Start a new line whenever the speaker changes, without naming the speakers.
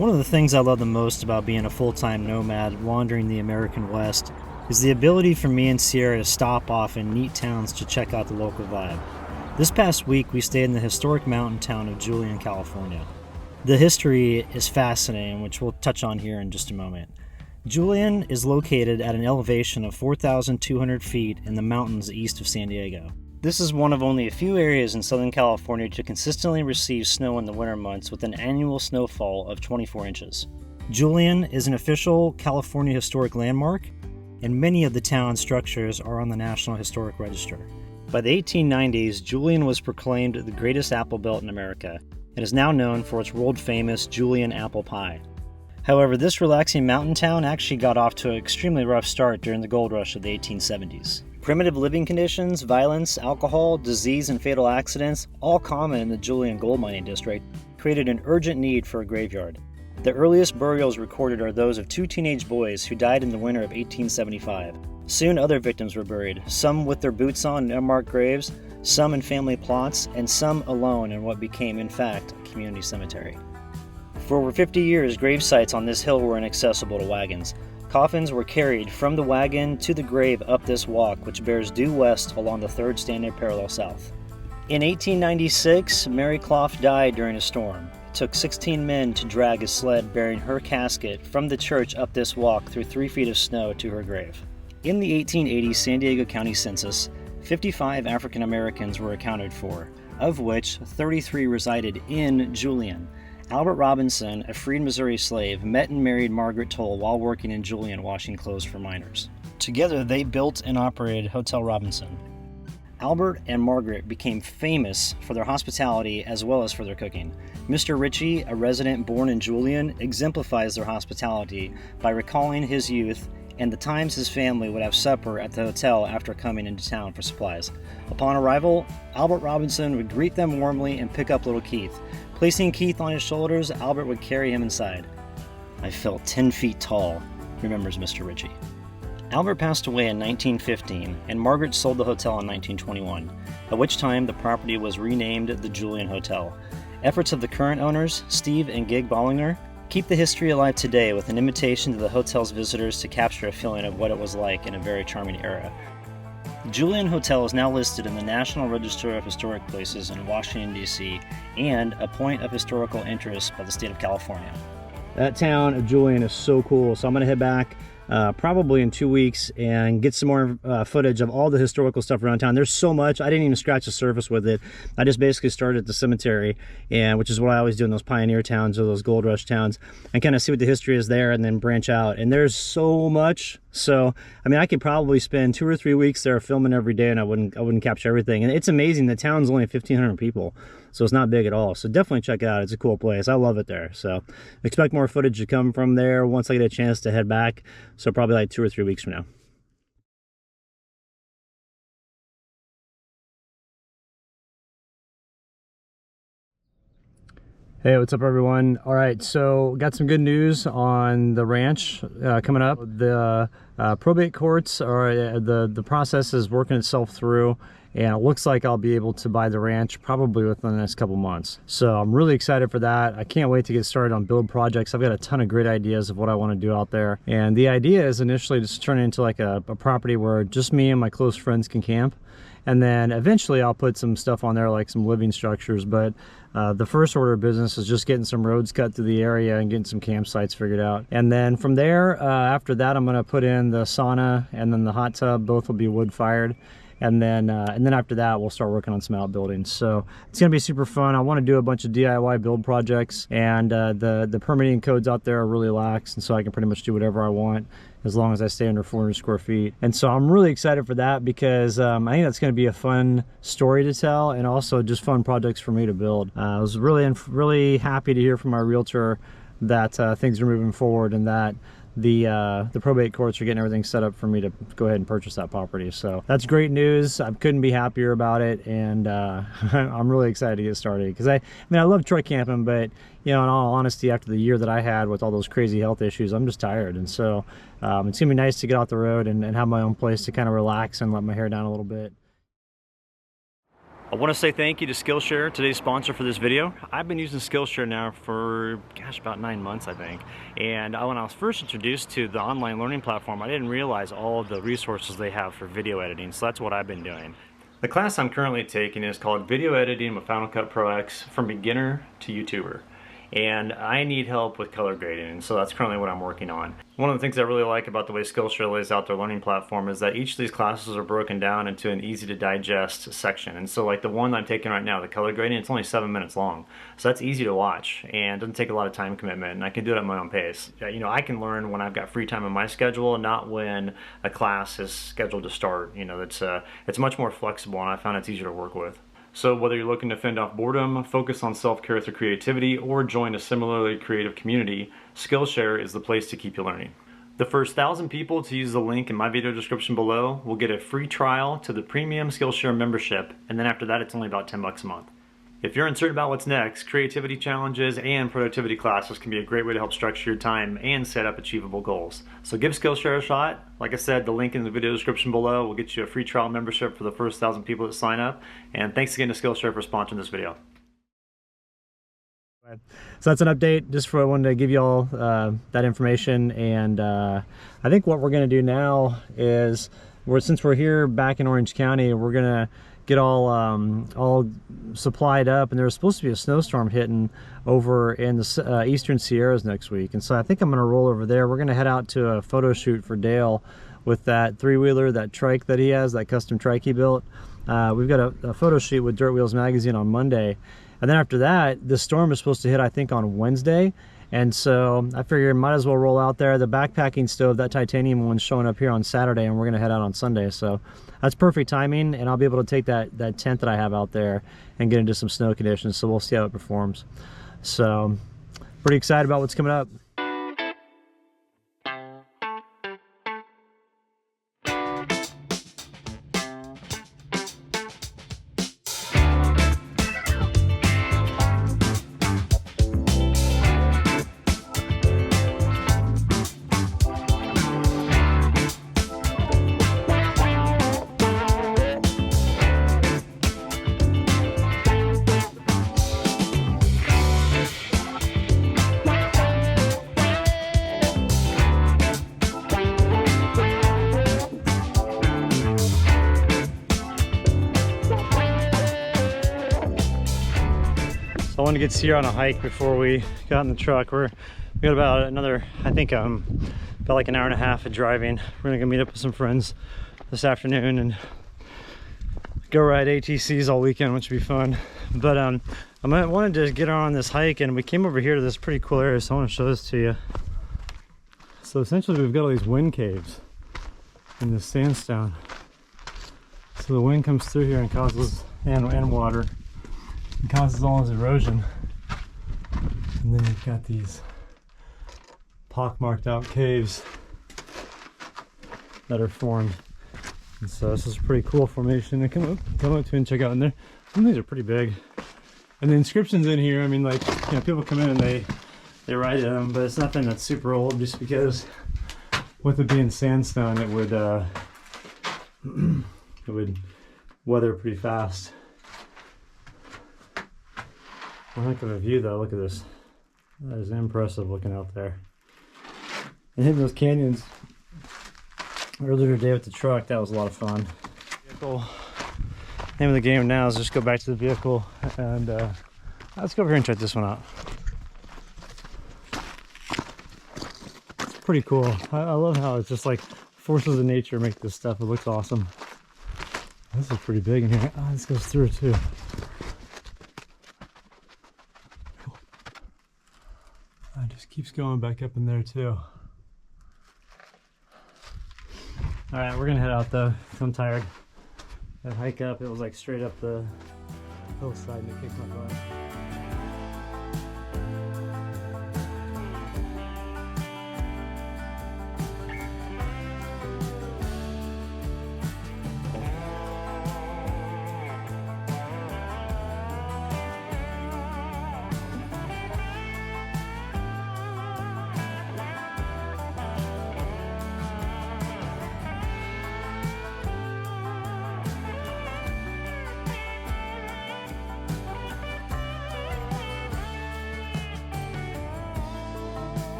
One of the things I love the most about being a full-time nomad wandering the American West is the ability for me and Sierra to stop off in neat towns to check out the local vibe. This past week we stayed in the historic mountain town of Julian, California. The history is fascinating, which we'll touch on here in just a moment. Julian is located at an elevation of 4,200 feet in the mountains east of San Diego. This is one of only a few areas in Southern California to consistently receive snow in the winter months with an annual snowfall of 24 inches. Julian is an official California historic landmark, and many of the town's structures are on the National Historic Register. By the 1890s, Julian was proclaimed the greatest apple belt in America, and is now known for its world-famous Julian apple pie. However, this relaxing mountain town actually got off to an extremely rough start during the gold rush of the 1870s. Primitive living conditions, violence, alcohol, disease, and fatal accidents, all common in the Julian gold mining district, created an urgent need for a graveyard. The earliest burials recorded are those of two teenage boys who died in the winter of 1875. Soon other victims were buried, some with their boots on in unmarked graves, some in family plots, and some alone in what became, in fact, a community cemetery. For over 50 years, grave sites on this hill were inaccessible to wagons. Coffins were carried from the wagon to the grave up this walk, which bears due west along the third standard parallel south. In 1896, Mary Clough died during a storm. It took 16 men to drag a sled bearing her casket from the church up this walk through 3 feet of snow to her grave. In the 1880 San Diego County Census, 55 African Americans were accounted for, of which 33 resided in Julian. Albert Robinson, a freed Missouri slave, met and married Margaret Toll while working in Julian washing clothes for miners. Together, they built and operated Hotel Robinson. Albert and Margaret became famous for their hospitality as well as for their cooking. Mr. Ritchie, a resident born in Julian, exemplifies their hospitality by recalling his youth and the times his family would have supper at the hotel after coming into town for supplies. Upon arrival, Albert Robinson would greet them warmly and pick up little Keith. Placing Keith on his shoulders, Albert would carry him inside. "I felt 10 feet tall," remembers Mr. Ritchie. Albert passed away in 1915, and Margaret sold the hotel in 1921, at which time the property was renamed the Julian Hotel. Efforts of the current owners, Steve and Gig Bollinger, keep the history alive today with an invitation to the hotel's visitors to capture a feeling of what it was like in a very charming era. The Julian Hotel is now listed in the National Register of Historic Places in Washington, D.C., and a point of historical interest by the state of California. That town of Julian is so cool, so I'm going to head back probably in 2 weeks and get some more footage of all the historical stuff around town. There's so much. I didn't even scratch the surface with it. I just basically started at the cemetery, and which is what I always do in those pioneer towns or those gold rush towns, and kind of see what the history is there and then branch out. And there's so much. So, I mean, I could probably spend 2 or 3 weeks there filming every day, and I wouldn't capture everything. And it's amazing. The town's only 1,500 people, so it's not big at all. So definitely check it out. It's a cool place. I love it there. So expect more footage to come from there once I get a chance to head back. So probably like 2 or 3 weeks from now. Hey, what's up everyone? All right, so got some good news on the ranch coming up. The probate courts are, the process is working itself through, and it looks like I'll be able to buy the ranch probably within the next couple months. So I'm really excited for that. I can't wait to get started on build projects. I've got a ton of great ideas of what I want to do out there. And the idea is initially just turn it into like a property where just me and my close friends can camp. And then eventually I'll put some stuff on there like some living structures, but the first order of business is just getting some roads cut through the area and getting some campsites figured out. And then from there, after that, I'm going to put in the sauna and then the hot tub. Both will be wood fired. And then after that, we'll start working on some outbuildings. So it's gonna be super fun. I want to do a bunch of DIY build projects, and the permitting codes out there are really lax, and so I can pretty much do whatever I want as long as I stay under 400 square feet. And so I'm really excited for that because I think that's going to be a fun story to tell, and also just fun projects for me to build. I was really happy to hear from my realtor that things are moving forward, and that the probate courts are getting everything set up for me to go ahead and purchase that property. So that's great news. I couldn't be happier about it, and I'm really excited to get started, because I mean I love truck camping, but you know, in all honesty, after the year that I had with all those crazy health issues, I'm just tired. And so it's gonna be nice to get off the road and have my own place to kind of relax and let my hair down a little bit. I want to say thank you to Skillshare, today's sponsor for this video. I've been using Skillshare now for, gosh, about 9 months, I think. And when I was first introduced to the online learning platform, I didn't realize all of the resources they have for video editing, so that's what I've been doing. The class I'm currently taking is called Video Editing with Final Cut Pro X from Beginner to YouTuber. And I need help with color grading, and so that's currently what I'm working on. One of the things I really like about the way Skillshare lays out their learning platform is that each of these classes are broken down into an easy to digest section. And so like the one I'm taking right now, the color grading, it's only 7 minutes long. So that's easy to watch and doesn't take a lot of time commitment, and I can do it at my own pace. You know, I can learn when I've got free time in my schedule, not when a class is scheduled to start. You know, it's much more flexible, and I found it's easier to work with. So whether you're looking to fend off boredom, focus on self-care through creativity, or join a similarly creative community, Skillshare is the place to keep you learning. The first 1,000 people to use the link in my video description below will get a free trial to the premium Skillshare membership, and then after that it's only about $10 a month. If you're uncertain about what's next, creativity challenges and productivity classes can be a great way to help structure your time and set up achievable goals. So give Skillshare a shot. Like I said, the link in the video description below will get you a free trial membership for the first 1,000 people that sign up. And thanks again to Skillshare for sponsoring this video.
So that's an update just for I wanted to give you all that information, and I think what we're going to do now is since we're here back in Orange County, we're going to get all supplied up, and there's supposed to be a snowstorm hitting over in the eastern Sierras next week, and so I think I'm going to roll over there. We're going to head out to a photo shoot for Dale with that three-wheeler, that trike that he has, that custom trike he built. We've got a photo shoot with Dirt Wheels magazine on Monday, and then after that the storm is supposed to hit, I think, on Wednesday. And so I figured might as well roll out there. The backpacking stove, that titanium one's showing up here on Saturday, and we're gonna head out on Sunday. So that's perfect timing, and I'll be able to take that tent that I have out there and get into some snow conditions. So we'll see how it performs. So pretty excited about what's coming up. I wanted to get Sierra on a hike before we got in the truck. We got about another, I think, about like an hour and a half of driving. We're gonna go meet up with some friends this afternoon and go ride ATCs all weekend, which would be fun. But I wanted to get her on this hike, and we came over here to this pretty cool area, so I want to show this to you. So essentially we've got all these wind caves in this sandstone. So the wind comes through here and causes, and water, and causes all this erosion. And then you've got these pockmarked out caves that are formed. And so this is a pretty cool formation to come up to and check out in there. Some of these are pretty big. And the inscriptions in here, I mean, like, you know, people come in and they write them, but it's nothing that's super old, just because with it being sandstone, it would weather pretty fast. One heck of a view though, look at this. That is impressive looking out there. And hitting those canyons earlier today with the truck, that was a lot of fun. Vehicle. Name of the game now is just go back to the vehicle, and let's go over here and check this one out. It's pretty cool. I love how it's just like forces of nature make this stuff. It looks awesome. This is pretty big in here. Oh, this goes through too. It just keeps going back up in there too. All right, we're gonna head out though. I'm tired. That hike up, it was like straight up the hillside and it kicked my butt.